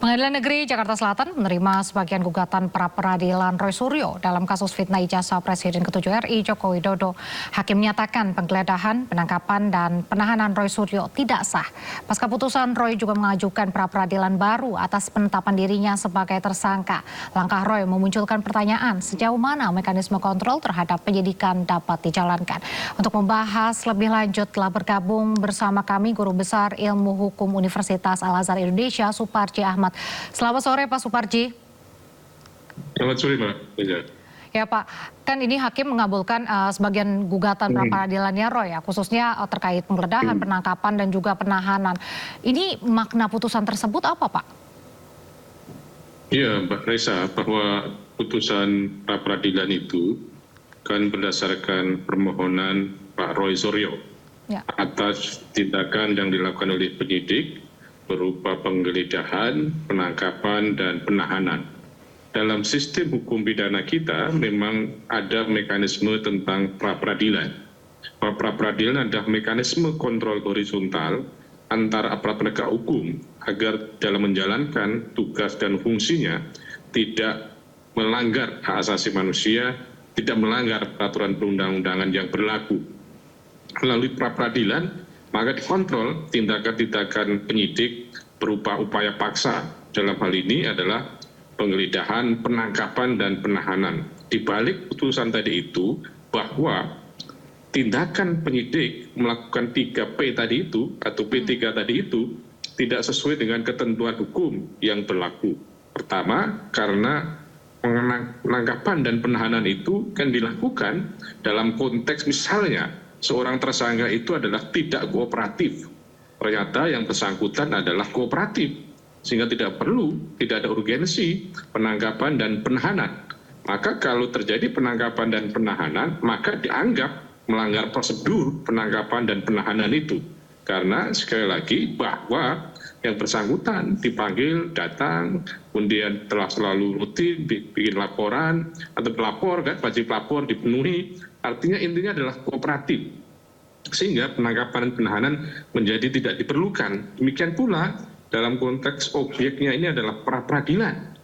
Pengadilan Negeri Jakarta Selatan menerima sebagian gugatan pra-peradilan Roy Suryo dalam kasus fitnah ijazah Presiden ke-7 RI Joko Widodo. Hakim menyatakan penggeledahan, penangkapan, dan penahanan Roy Suryo tidak sah. Pasca putusan, Roy juga mengajukan pra-peradilan baru atas penetapan dirinya sebagai tersangka. Langkah Roy memunculkan pertanyaan sejauh mana mekanisme kontrol terhadap penyidikan dapat dijalankan. Untuk membahas lebih lanjut telah bergabung bersama kami Guru Besar Ilmu Hukum Universitas Al-Azhar Indonesia, Suparji Ahmad. Selamat sore Pak Suparji. Selamat sore Mbak. Ya Pak, kan ini hakim mengabulkan sebagian gugatan pra-peradilannya Roy ya, khususnya terkait penggeledahan, penangkapan dan juga penahanan. Ini makna putusan tersebut apa Pak? Iya Mbak Reza, bahwa putusan pra-peradilan itu kan berdasarkan permohonan Pak Roy Suryo atas tindakan yang dilakukan oleh penyidik berupa penggeledahan, penangkapan, dan penahanan. Dalam sistem hukum pidana kita memang ada mekanisme tentang pra-peradilan. Pra-peradilan adalah mekanisme kontrol horizontal antara aparat penegak hukum agar dalam menjalankan tugas dan fungsinya tidak melanggar hak asasi manusia, tidak melanggar peraturan perundang-undangan yang berlaku. Melalui pra-peradilan, maka dikontrol tindakan-tindakan penyidik berupa upaya paksa. Dalam hal ini adalah penggeledahan, penangkapan, dan penahanan. Di balik putusan tadi itu, bahwa tindakan penyidik melakukan 3P tadi itu, atau P3 tadi itu, tidak sesuai dengan ketentuan hukum yang berlaku. Pertama, karena penangkapan dan penahanan itu kan dilakukan dalam konteks misalnya seorang tersangka itu adalah tidak kooperatif. Ternyata yang bersangkutan adalah kooperatif, sehingga tidak ada urgensi penangkapan dan penahanan. Maka kalau terjadi penangkapan dan penahanan, maka dianggap melanggar prosedur penangkapan dan penahanan itu. Karena sekali lagi bahwa yang bersangkutan dipanggil, datang, kemudian telah selalu rutin bikin laporan, atau pelapor, kan, wajib lapor dipenuhi, artinya intinya adalah kooperatif. Sehingga penangkapan dan penahanan menjadi tidak diperlukan. Demikian pula dalam konteks objeknya ini adalah pra-peradilan.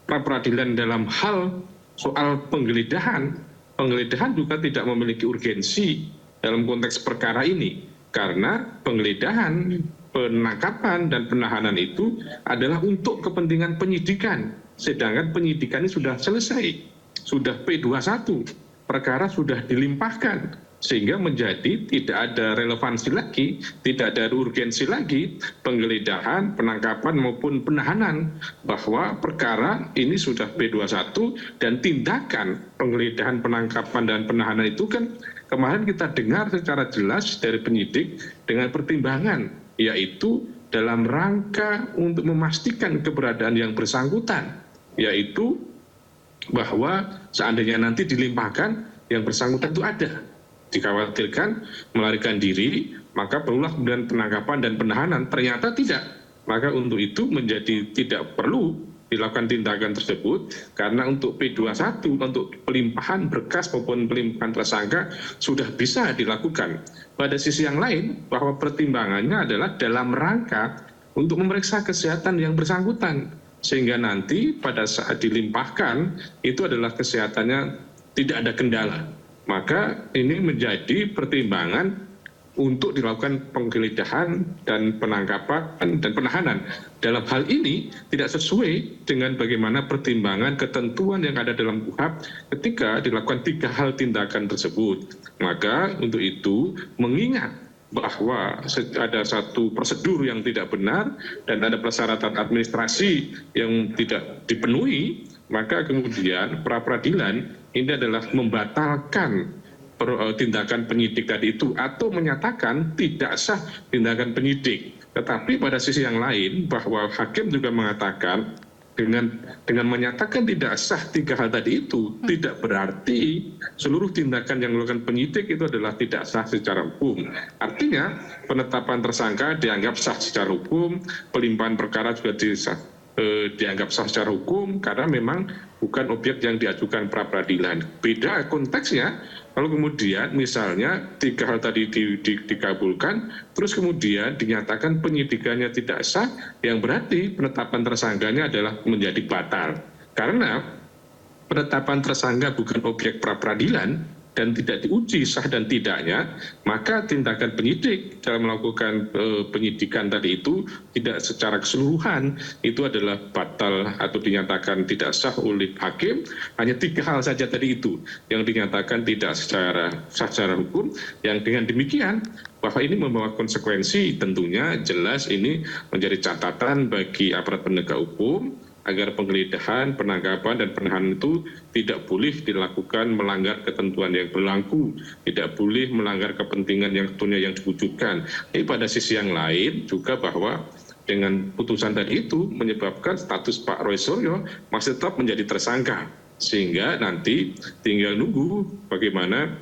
Pra-peradilan dalam hal soal penggeledahan. Penggeledahan juga tidak memiliki urgensi dalam konteks perkara ini. Karena penggeledahan, penangkapan, dan penahanan itu adalah untuk kepentingan penyidikan. Sedangkan penyidikan ini sudah selesai. Sudah P21. Perkara sudah dilimpahkan. Sehingga menjadi tidak ada relevansi lagi, tidak ada urgensi lagi penggeledahan, penangkapan maupun penahanan, bahwa perkara ini sudah P21 dan tindakan penggeledahan, penangkapan, dan penahanan itu kan kemarin kita dengar secara jelas dari penyidik dengan pertimbangan, yaitu dalam rangka untuk memastikan keberadaan yang bersangkutan, yaitu bahwa seandainya nanti dilimpahkan yang bersangkutan itu ada, dikhawatirkan melarikan diri, maka perlulah kemudian penangkapan dan penahanan. Ternyata tidak. Maka untuk itu menjadi tidak perlu dilakukan tindakan tersebut, karena untuk P21, untuk pelimpahan berkas maupun pelimpahan tersangka sudah bisa dilakukan. Pada sisi yang lain, bahwa pertimbangannya adalah dalam rangka untuk memeriksa kesehatan yang bersangkutan. Sehingga nanti pada saat dilimpahkan, itu adalah kesehatannya tidak ada kendala. Maka ini menjadi pertimbangan untuk dilakukan penggeledahan dan penangkapan dan penahanan. Dalam hal ini tidak sesuai dengan bagaimana pertimbangan ketentuan yang ada dalam KUHP ketika dilakukan 3 hal tindakan tersebut. Maka untuk itu mengingat bahwa ada satu prosedur yang tidak benar dan ada persyaratan administrasi yang tidak dipenuhi, maka kemudian pra-peradilan ini adalah membatalkan tindakan penyidik tadi itu atau menyatakan tidak sah tindakan penyidik. Tetapi pada sisi yang lain bahwa hakim juga mengatakan dengan menyatakan tidak sah 3 hal tadi itu tidak berarti seluruh tindakan yang dilakukan penyidik itu adalah tidak sah secara hukum. Artinya penetapan tersangka dianggap sah secara hukum, pelimpahan perkara juga dianggap sah secara hukum karena memang bukan objek yang diajukan pra-peradilan. Beda konteksnya Kalau kemudian misalnya 3 hal tadi dikabulkan, terus kemudian dinyatakan penyidikannya tidak sah, yang berarti penetapan tersangkanya adalah menjadi batal. Karena penetapan tersangka bukan objek pra-peradilan dan tidak diuji sah dan tidaknya, maka tindakan penyidik dalam melakukan penyidikan tadi itu tidak secara keseluruhan itu adalah batal atau dinyatakan tidak sah oleh hakim. Hanya 3 hal saja tadi itu yang dinyatakan tidak secara sah secara hukum, yang dengan demikian bahwa ini membawa konsekuensi tentunya jelas ini menjadi catatan bagi aparat penegak hukum agar penggeledahan, penangkapan, dan penahanan itu tidak boleh dilakukan melanggar ketentuan yang berlaku, tidak boleh melanggar kepentingan yang tentunya yang diwujudkan. Tapi pada sisi yang lain juga bahwa dengan putusan tadi itu menyebabkan status Pak Roy Suryo masih tetap menjadi tersangka, sehingga nanti tinggal nunggu bagaimana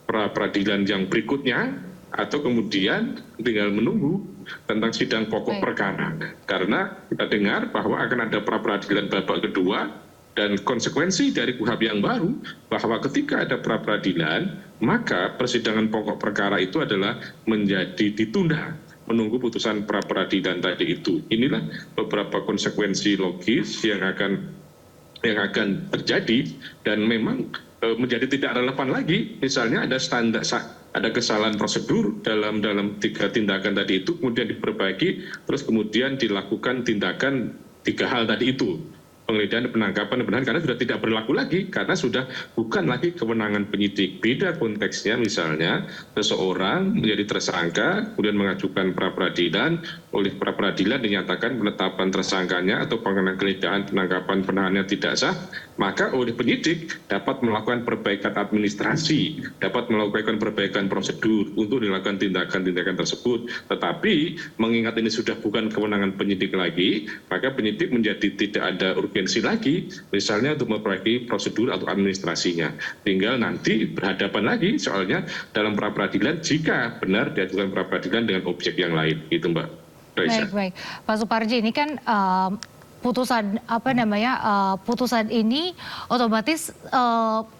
pra-peradilan yang berikutnya, atau kemudian tinggal menunggu tentang sidang pokok perkara. Karena kita dengar bahwa akan ada pra-peradilan babak kedua, dan konsekuensi dari KUHP yang baru bahwa ketika ada pra-peradilan, maka persidangan pokok perkara itu adalah menjadi ditunda menunggu putusan pra-peradilan tadi itu. Inilah beberapa konsekuensi logis yang akan terjadi, dan memang menjadi tidak relevan lagi. Misalnya ada kesalahan prosedur dalam 3 tindakan tadi itu, kemudian diperbaiki, terus kemudian dilakukan tindakan 3 hal tadi itu, penggeledahan, penangkapan, penahanan, karena sudah tidak berlaku lagi, karena sudah bukan lagi kewenangan penyidik. Beda konteksnya, misalnya seseorang menjadi tersangka, kemudian mengajukan pra-peradilan, oleh pra-peradilan dinyatakan penetapan tersangkanya atau penggeledahan, penangkapan, penahanannya tidak sah, maka oleh penyidik dapat melakukan perbaikan administrasi, dapat melakukan perbaikan prosedur untuk dilakukan tindakan-tindakan tersebut. Tetapi mengingat ini sudah bukan kewenangan penyidik lagi, maka penyidik menjadi tidak ada urgensi lagi, misalnya untuk memperbaiki prosedur atau administrasinya. Tinggal nanti berhadapan lagi soalnya dalam pra-peradilan jika benar diajukan pra-peradilan dengan objek yang lain, gitu Mbak Raisa. Baik. Pak Suparji, ini kan putusan ini otomatis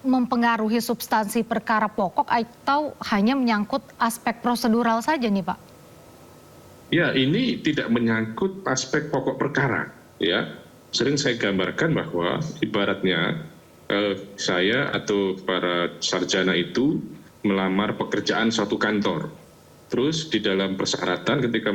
mempengaruhi substansi perkara pokok atau hanya menyangkut aspek prosedural saja nih Pak? Ya, ini tidak menyangkut aspek pokok perkara, ya. Sering saya gambarkan bahwa ibaratnya saya atau para sarjana itu melamar pekerjaan suatu kantor. Terus di dalam persyaratan ketika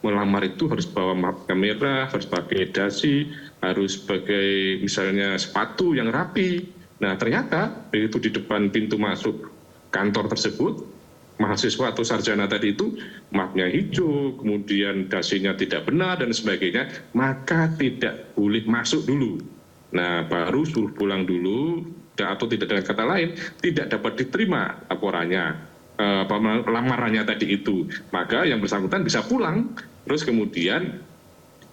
melamar itu harus bawa kamera, harus pakai dasi, harus pakai misalnya sepatu yang rapi. Nah ternyata begitu di depan pintu masuk kantor tersebut, mahasiswa atau sarjana tadi itu mapnya hijau, kemudian dasinya tidak benar dan sebagainya, maka tidak boleh masuk dulu. Nah baru suruh pulang dulu, atau tidak, dengan kata lain tidak dapat diterima laporannya, lamarannya tadi itu. Maka yang bersangkutan bisa pulang, terus kemudian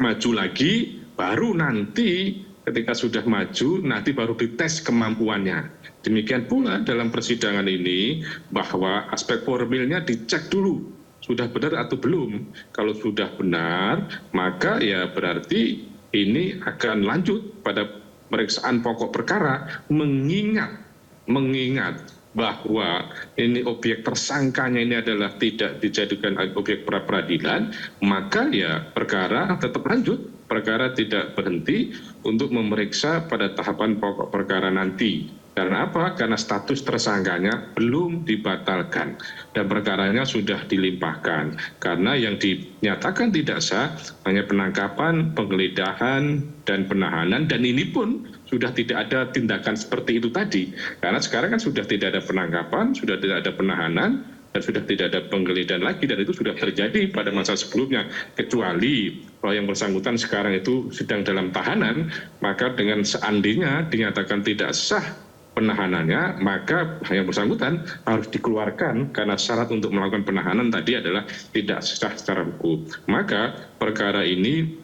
maju lagi, baru nanti ketika sudah maju nanti baru dites kemampuannya. Demikian pula dalam persidangan ini bahwa aspek formilnya dicek dulu sudah benar atau belum. Kalau sudah benar, maka ya berarti ini akan lanjut pada pemeriksaan pokok perkara, mengingat bahwa ini objek tersangkanya ini adalah tidak dijadikan objek pra-peradilan, maka ya perkara tetap lanjut, perkara tidak berhenti untuk memeriksa pada tahapan pokok perkara nanti. Karena apa? Karena status tersangkanya belum dibatalkan dan perkaranya sudah dilimpahkan. Karena yang dinyatakan tidak sah hanya penangkapan, penggeledahan, dan penahanan, dan ini pun sudah tidak ada tindakan seperti itu tadi. Karena sekarang kan sudah tidak ada penangkapan, sudah tidak ada penahanan, dan sudah tidak ada penggeledahan lagi, dan itu sudah terjadi pada masa sebelumnya. Kecuali kalau yang bersangkutan sekarang itu sedang dalam tahanan, maka dengan seandainya dinyatakan tidak sah penahanannya, maka yang bersangkutan harus dikeluarkan karena syarat untuk melakukan penahanan tadi adalah tidak sah secara hukum. Maka perkara ini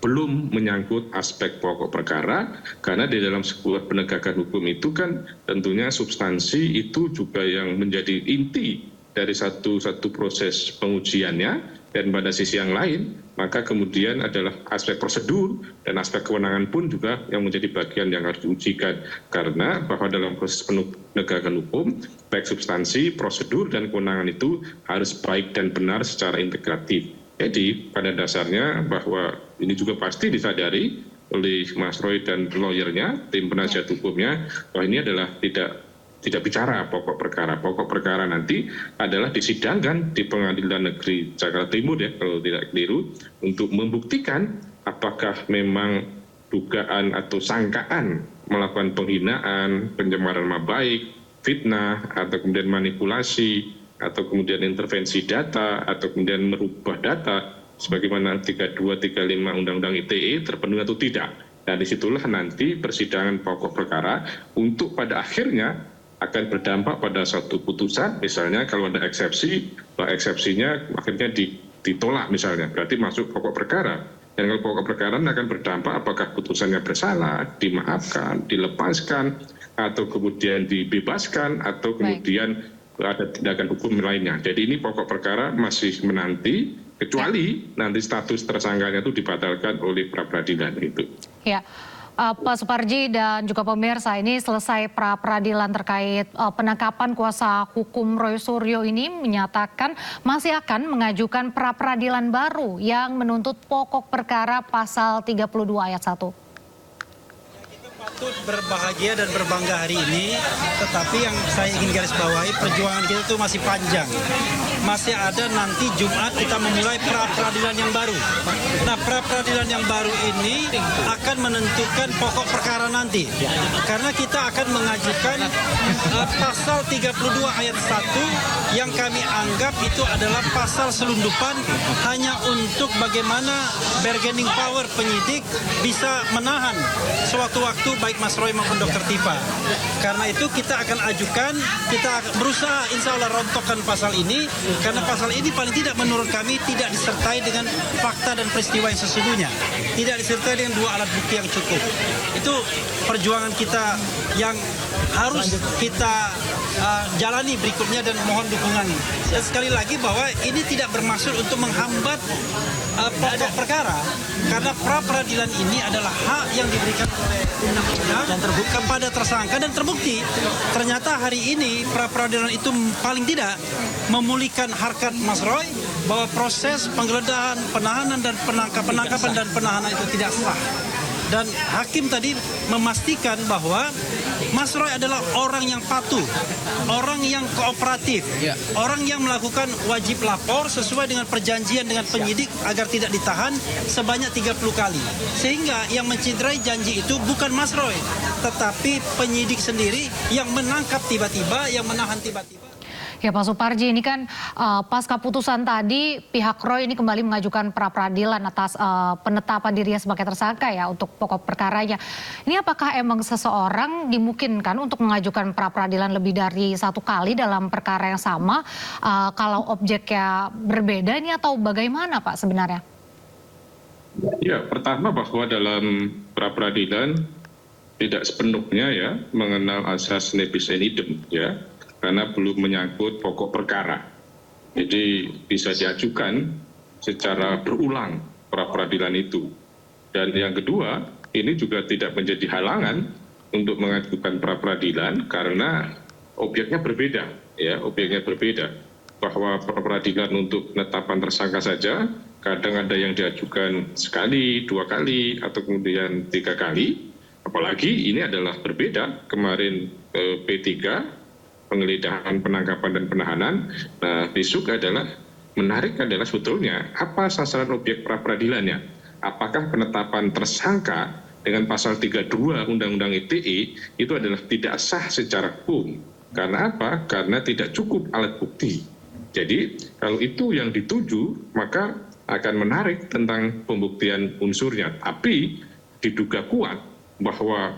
belum menyangkut aspek pokok perkara, karena di dalam sebuah penegakan hukum itu kan tentunya substansi itu juga yang menjadi inti dari satu proses pengujiannya, Dan pada sisi yang lain, maka kemudian adalah aspek prosedur dan aspek kewenangan pun juga yang menjadi bagian yang harus diujikan. Karena bahwa dalam proses penegakan hukum, baik substansi, prosedur, dan kewenangan itu harus baik dan benar secara integratif. Jadi pada dasarnya bahwa ini juga pasti disadari oleh Mas Roy dan lawyernya, tim penasihat hukumnya, bahwa ini adalah tidak bicara pokok perkara. Pokok perkara nanti adalah disidangkan di Pengadilan Negeri Jakarta Timur ya, kalau tidak keliru, untuk membuktikan apakah memang dugaan atau sangkaan melakukan penghinaan, pencemaran nama baik, fitnah, atau kemudian manipulasi, atau kemudian intervensi data, atau kemudian merubah data, sebagaimana 32, 35 Undang-Undang ITE terpenuhi atau tidak. Dan disitulah nanti persidangan pokok perkara untuk pada akhirnya akan berdampak pada satu putusan, misalnya kalau ada eksepsi, bahwa eksepsinya akhirnya ditolak misalnya, berarti masuk pokok perkara. Dan kalau pokok perkara akan berdampak apakah putusannya bersalah, dimaafkan, dilepaskan, atau kemudian dibebaskan, atau kemudian ada tindakan hukum lainnya. Jadi ini pokok perkara masih menanti, kecuali nanti status tersangkanya itu dibatalkan oleh pra-peradilan itu. Ya. Pak Suparji dan juga pemirsa, ini selesai pra-peradilan terkait penangkapan kuasa hukum Roy Suryo ini menyatakan masih akan mengajukan pra-peradilan baru yang menuntut pokok perkara pasal 32 ayat 1. Patut berbahagia dan berbangga hari ini, tetapi yang saya ingin garis bawahi, perjuangan kita itu masih panjang. Masih ada nanti Jumat kita memulai pra-peradilan yang baru. Nah, pra-peradilan yang baru ini akan menentukan pokok perkara nanti. Karena kita akan mengajukan pasal 32 ayat 1 yang kami anggap itu adalah pasal selundupan hanya untuk bagaimana bargaining power penyidik bisa menahan sewaktu-waktu baik Mas Roy maupun Dr. Tifa. Karena itu kita akan ajukan, kita berusaha insya Allah rontokkan pasal ini, karena pasal ini paling tidak menurut kami tidak disertai dengan fakta dan peristiwa yang sesungguhnya. Tidak disertai dengan dua alat bukti yang cukup. Itu perjuangan kita yang harus kita jalani berikutnya dan mohon dukungan. Dan sekali lagi bahwa ini tidak bermaksud untuk menghambat pokok perkara, karena pra-peradilan ini adalah hak yang diberikan oleh undang-undang dan terbuka kepada tersangka dan terbukti. Ternyata hari ini pra-peradilan itu paling tidak memulihkan harkat Mas Roy bahwa proses penggeledahan, penahanan dan penangkapan dan penahanan itu tidak sah. Dan hakim tadi memastikan bahwa Mas Roy adalah orang yang patuh, orang yang kooperatif, orang yang melakukan wajib lapor sesuai dengan perjanjian dengan penyidik agar tidak ditahan sebanyak 30 kali. Sehingga yang menciderai janji itu bukan Mas Roy, tetapi penyidik sendiri yang menangkap tiba-tiba, yang menahan tiba-tiba. Ya Pak Suparji, ini kan pasca putusan tadi pihak Roy ini kembali mengajukan pra-peradilan atas penetapan dirinya sebagai tersangka ya untuk pokok perkaranya. Ini apakah emang seseorang dimungkinkan untuk mengajukan pra-peradilan lebih dari satu kali dalam perkara yang sama kalau objeknya berbeda ini atau bagaimana Pak sebenarnya? Ya, pertama bahwa dalam pra-peradilan tidak sepenuhnya ya mengenal asas nebis in idem ya. Karena belum menyangkut pokok perkara. Jadi bisa diajukan secara berulang pra-peradilan itu. Dan yang kedua, ini juga tidak menjadi halangan untuk mengajukan pra-peradilan karena objeknya berbeda. Ya, objeknya berbeda. Bahwa pra-peradilan untuk penetapan tersangka saja, kadang ada yang diajukan sekali, 2 kali, atau kemudian 3 kali. Apalagi ini adalah berbeda. Kemarin P3, penggeledahan, penangkapan, dan penahanan. Nah, besok menarik adalah sebetulnya apa sasaran objek pra-peradilannya. Apakah penetapan tersangka dengan pasal 32 Undang-Undang ITE itu adalah tidak sah secara hukum. Karena apa? Karena tidak cukup alat bukti. Jadi, kalau itu yang dituju, maka akan menarik tentang pembuktian unsurnya. Tapi diduga kuat bahwa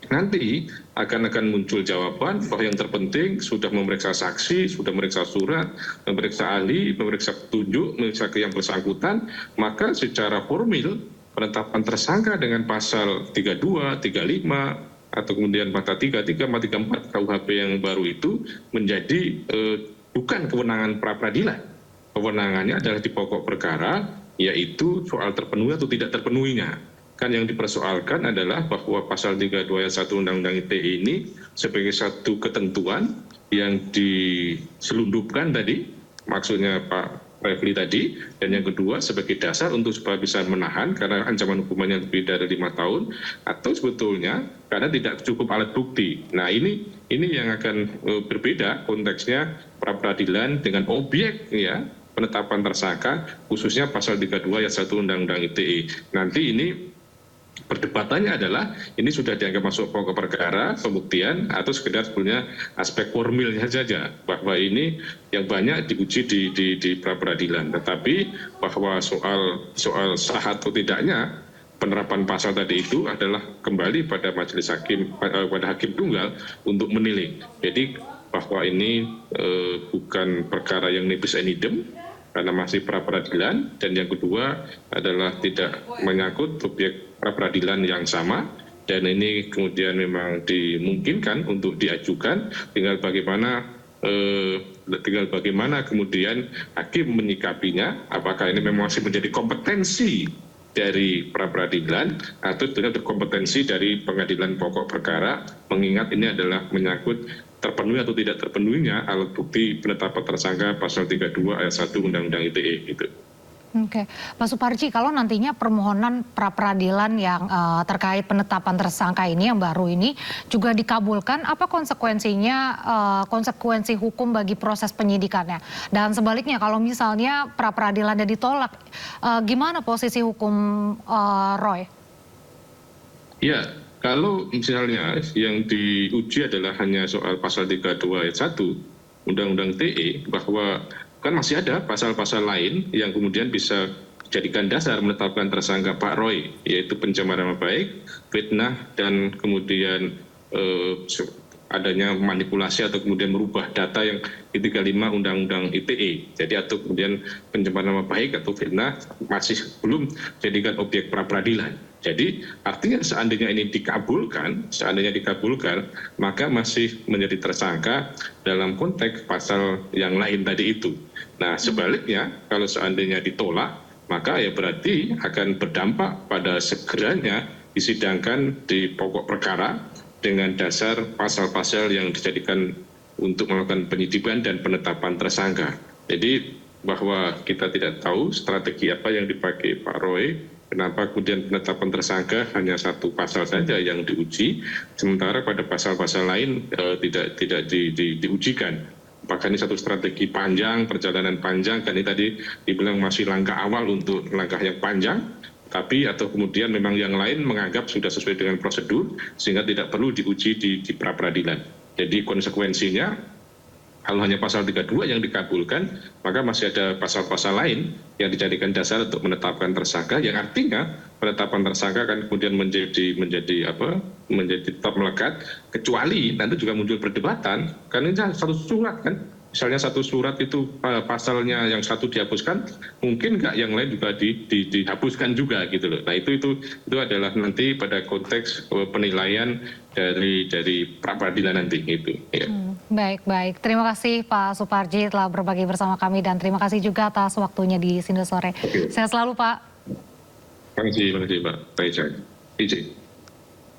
nanti akan muncul jawaban bahwa yang terpenting sudah memeriksa saksi, sudah memeriksa surat, memeriksa ahli, memeriksa petunjuk, memeriksa yang bersangkutan, maka secara formil penetapan tersangka dengan pasal 32, 35, atau kemudian pasal 33, 34 KUHP yang baru itu menjadi bukan kewenangan pra-peradilan. kewenangannya adalah di pokok perkara, yaitu soal terpenuhi atau tidak terpenuhinya. Kan yang dipersoalkan adalah bahwa pasal 32 ayat 1 Undang-Undang ITE ini sebagai satu ketentuan yang diselundupkan tadi, maksudnya Pak Refli tadi, dan yang kedua sebagai dasar untuk supaya bisa menahan karena ancaman hukumannya lebih dari 5 tahun, atau sebetulnya karena tidak cukup alat bukti. Nah ini yang akan berbeda konteksnya pra peradilan dengan objek ya penetapan tersangka, khususnya pasal 32 ayat 1 Undang-Undang ITE. Nanti ini perdebatannya adalah ini sudah dianggap masuk pokok perkara, pembuktian, atau sekedar sebenarnya aspek formilnya saja, bahwa ini yang banyak diuji di pra peradilan. Tetapi bahwa soal sah atau tidaknya penerapan pasal tadi itu adalah kembali pada majelis hakim, pada hakim tunggal untuk menilai. Jadi bahwa ini bukan perkara yang nibis in idem, karena masih pra peradilan, dan yang kedua adalah tidak menyangkut objek pra peradilan yang sama, dan ini kemudian memang dimungkinkan untuk diajukan, tinggal bagaimana kemudian hakim menyikapinya, apakah ini memang masih menjadi kompetensi dari pra peradilan atau tidak berkompetensi dari pengadilan pokok perkara, mengingat ini adalah menyangkut terpenuhi atau tidak terpenuhinya alat bukti penetapan tersangka pasal 32 ayat 1 Undang-Undang ITE gitu. Oke, Pak Suparji, kalau nantinya permohonan pra peradilan yang terkait penetapan tersangka ini yang baru ini juga dikabulkan, apa konsekuensinya, konsekuensi hukum bagi proses penyidikannya? Dan sebaliknya kalau misalnya pra peradilannya ditolak, gimana posisi hukum Roy? Ya, kalau misalnya yang diuji adalah hanya soal pasal 32 ayat 1 Undang-Undang ITE, bahwa kan masih ada pasal-pasal lain yang kemudian bisa dijadikan dasar menetapkan tersangka Pak Roy, yaitu pencemaran nama baik, fitnah, dan kemudian adanya manipulasi atau kemudian merubah data yang di 35 Undang-Undang ITE. Jadi atau kemudian pencemaran nama baik atau fitnah masih belum jadikan objek pra peradilan. Jadi artinya seandainya ini dikabulkan, maka masih menjadi tersangka dalam konteks pasal yang lain tadi itu. Nah sebaliknya kalau seandainya ditolak, maka ya berarti akan berdampak pada segeranya disidangkan di pokok perkara dengan dasar pasal-pasal yang dijadikan untuk melakukan penyidikan dan penetapan tersangka. Jadi bahwa kita tidak tahu strategi apa yang dipakai Pak Roy, kenapa kemudian penetapan tersangka hanya satu pasal saja yang diuji, sementara pada pasal-pasal lain tidak diujikan. Apakah ini satu strategi panjang, perjalanan panjang, kan ini tadi dibilang masih langkah awal untuk langkah yang panjang, tapi atau kemudian memang yang lain menganggap sudah sesuai dengan prosedur sehingga tidak perlu diuji di pra peradilan. Jadi konsekuensinya kalau hanya pasal 32 yang dikabulkan, maka masih ada pasal-pasal lain yang dijadikan dasar untuk menetapkan tersangka, yang artinya penetapan tersangka kan kemudian menjadi tetap melekat, kecuali nanti juga muncul perdebatan, karena ini satu surat kan. Misalnya satu surat itu pasalnya yang satu dihapuskan, mungkin nggak yang lain juga dihapuskan juga gitu loh. Nah itu adalah nanti pada konteks penilaian dari pra peradilan nanti itu. Ya. Baik. Terima kasih Pak Suparji telah berbagi bersama kami dan terima kasih juga atas waktunya di Sinde Sore. Sehat selalu Pak. Terima kasih Pak. Baik, izin.